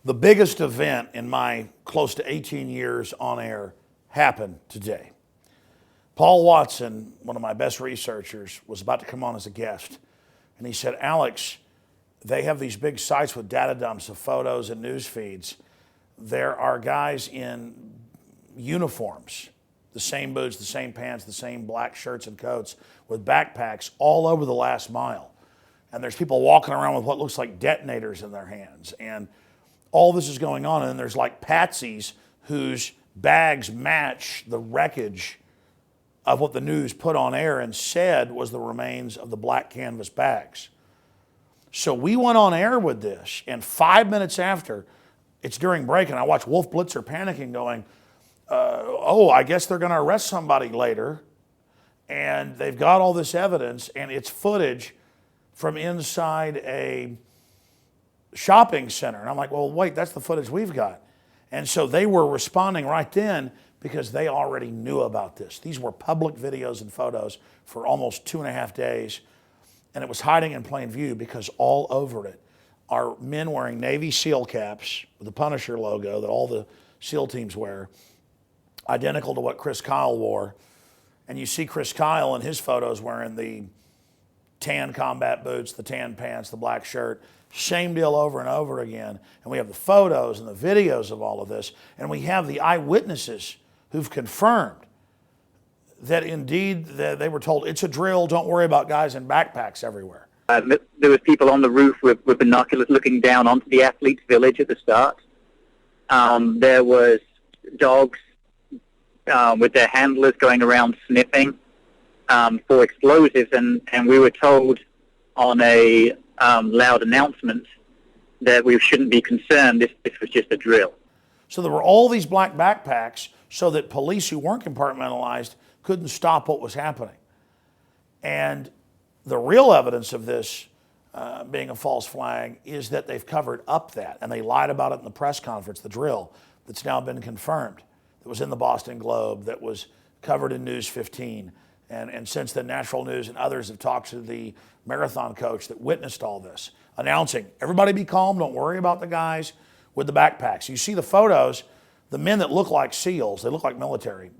The biggest event in my close to 18 years on air happened today. Paul Watson, one of my best researchers, was about to come on as a guest. And he said, Alex, they have these big sites with data dumps of photos and news feeds. There are guys in uniforms, the same boots, the same pants, the same black shirts and coats with backpacks all over the last mile. And there's people walking around with what looks like detonators in their hands. And all this is going on, and then there's like patsies whose bags match the wreckage of what the news put on air and said was the remains of the black canvas bags. So we went on air with this, and 5 minutes after, it's during break, and I watch Wolf Blitzer panicking going, oh, I guess they're going to arrest somebody later, and they've got all this evidence, and it's footage from inside a shopping center. And I'm like, well, wait, that's the footage we've got. And so they were responding right then because they already knew about this. These were public videos and photos for almost 2.5 days. And it was hiding in plain view because all over it are men wearing Navy SEAL caps with the Punisher logo that all the SEAL teams wear, identical to what Chris Kyle wore. And you see Chris Kyle in his photos wearing the tan combat boots, the tan pants, the black shirt. Same deal over and over again. And we have the photos and the videos of all of this. And we have the eyewitnesses who've confirmed that indeed they were told, it's a drill, don't worry about guys in backpacks everywhere. There was people on the roof with binoculars looking down onto the athletes' village at the start. There was dogs with their handlers going around sniffing for explosives, and we were told on a loud announcement that we shouldn't be concerned, this was just a drill. So there were all these black backpacks so that police who weren't compartmentalized couldn't stop what was happening. And the real evidence of this being a false flag is that they've covered up that, and they lied about it in the press conference, the drill that's now been confirmed, that was in the Boston Globe, that was covered in News 15. And since then, Natural News and others have talked to the marathon coach that witnessed all this, announcing, everybody be calm, don't worry about the guys with the backpacks. You see the photos, the men that look like SEALs, they look like military,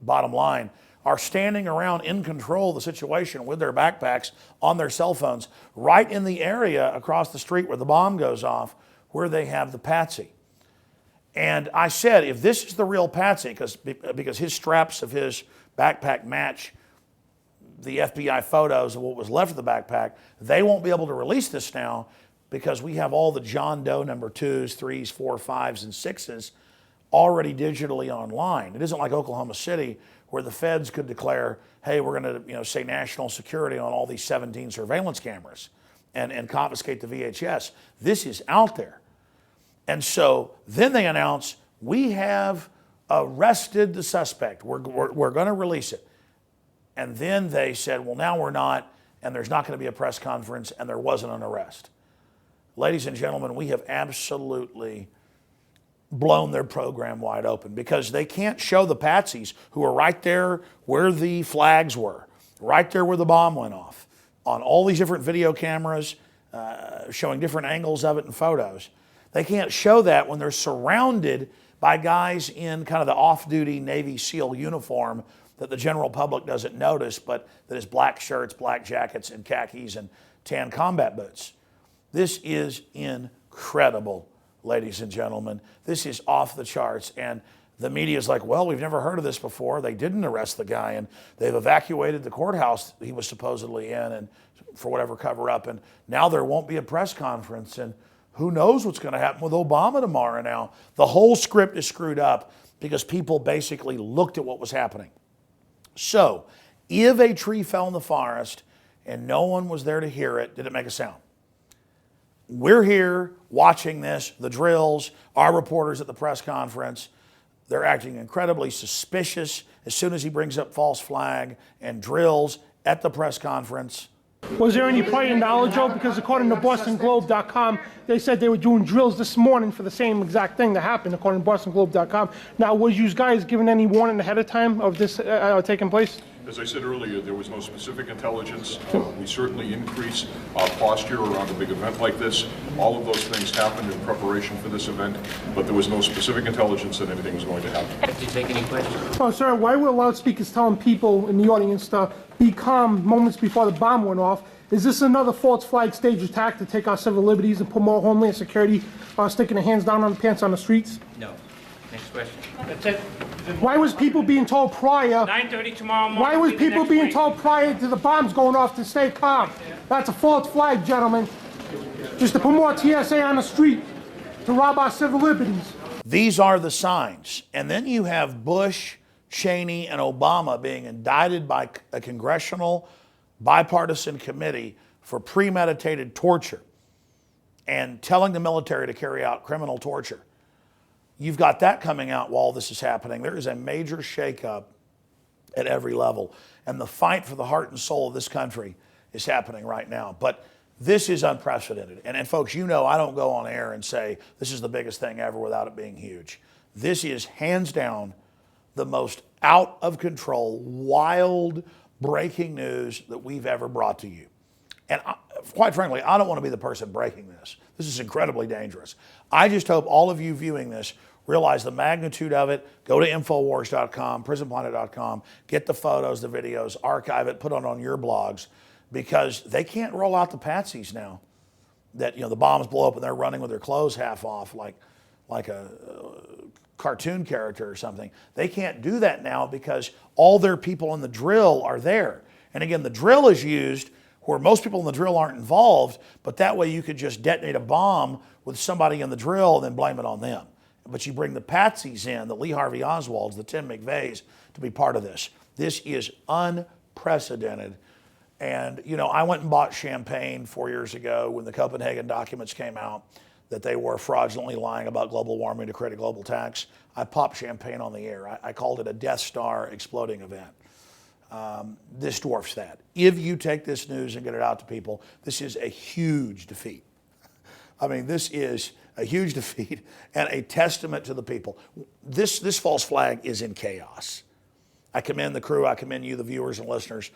bottom line, are standing around in control of the situation with their backpacks on their cell phones, right in the area across the street where the bomb goes off, where they have the patsy. And I said, if this is the real patsy, because his straps of his backpack match the FBI photos of what was left of the backpack, they won't be able to release this now because we have all the John Doe number 2s, 3s, 4s, 5s, and 6s already digitally online. It isn't like Oklahoma City where the feds could declare, hey, we're going to say national security on all these 17 surveillance cameras and confiscate the VHS. This is out there. And so then they announce, we have arrested the suspect. We're going to release it. And then they said, well, now we're not, and there's not going to be a press conference, and there wasn't an arrest. Ladies and gentlemen, we have absolutely blown their program wide open because they can't show the patsies who are right there where the flags were, right there where the bomb went off, on all these different video cameras, showing different angles of it and photos. They can't show that when they're surrounded by guys in kind of the off-duty Navy SEAL uniform that the general public doesn't notice, but that is black shirts, black jackets, and khakis and tan combat boots. This is incredible, ladies and gentlemen. This is off the charts. And the media is like, well, we've never heard of this before. They didn't arrest the guy, and they've evacuated the courthouse he was supposedly in and for whatever cover-up. And now there won't be a press conference. And who knows what's going to happen with Obama tomorrow now. The whole script is screwed up because people basically looked at what was happening. So, if a tree fell in the forest and no one was there to hear it, did it make a sound? We're here watching this, the drills, our reporters at the press conference. They're acting incredibly suspicious as soon as he brings up false flag and drills at the press conference. Was there any prior knowledge of? Because according to BostonGlobe.com, they said they were doing drills this morning for the same exact thing that happened, according to BostonGlobe.com. Now, was you guys given any warning ahead of time of this taking place? As I said earlier, there was no specific intelligence. We certainly increase our posture around a big event like this. All of those things happened in preparation for this event, but there was no specific intelligence that anything was going to happen. Did you take any questions? Oh, sir, why were loudspeakers telling people in the audience to be calm moments before the bomb went off? Is this another false flag stage attack to take our civil liberties and put more Homeland Security sticking their hands down on the pants on the streets? No. Next question. That's it. Why was people being told prior? 9:30 tomorrow morning. Why was will be the people next being week. told prior to the bombs going off to stay calm? That's a false flag, gentlemen. Just to put more TSA on the street to rob our civil liberties. These are the signs. And then you have Bush, Cheney, and Obama being indicted by a congressional bipartisan committee for premeditated torture and telling the military to carry out criminal torture. You've got that coming out while this is happening. There is a major shakeup at every level. And the fight for the heart and soul of this country is happening right now. But this is unprecedented. And folks, you know I don't go on air and say this is the biggest thing ever without it being huge. This is hands down the most out of control, wild, breaking news that we've ever brought to you. And quite frankly, I don't want to be the person breaking this. This is incredibly dangerous. I just hope all of you viewing this realize the magnitude of it. Go to Infowars.com, PrisonPlanet.com, get the photos, the videos, archive it, put it on your blogs, because they can't roll out the patsies now that, you know, the bombs blow up and they're running with their clothes half off like a cartoon character or something. They can't do that now because all their people in the drill are there. And again, the drill is used where most people in the drill aren't involved, but that way you could just detonate a bomb with somebody in the drill and then blame it on them. But you bring the patsies in, the Lee Harvey Oswalds, the Tim McVeighs, to be part of this. This is unprecedented. And, you know, I went and bought champagne 4 years ago when the Copenhagen documents came out that they were fraudulently lying about global warming to create a global tax. I popped champagne on the air. I called it a Death Star exploding event. This dwarfs that. If you take this news and get it out to people, this is a huge defeat. I mean, this is a huge defeat and a testament to the people. This false flag is in chaos. I commend the crew. I commend you, the viewers and listeners.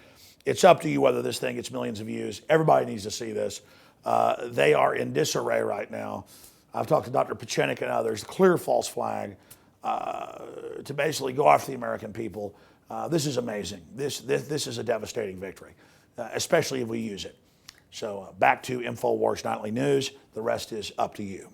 It's up to you whether this thing gets millions of views. Everybody needs to see this. They are in disarray right now. I've talked to Dr. Pachenik and others. Clear false flag to basically go after the American people. This is amazing. This is a devastating victory, especially if we use it. So back to InfoWars Nightly News. The rest is up to you.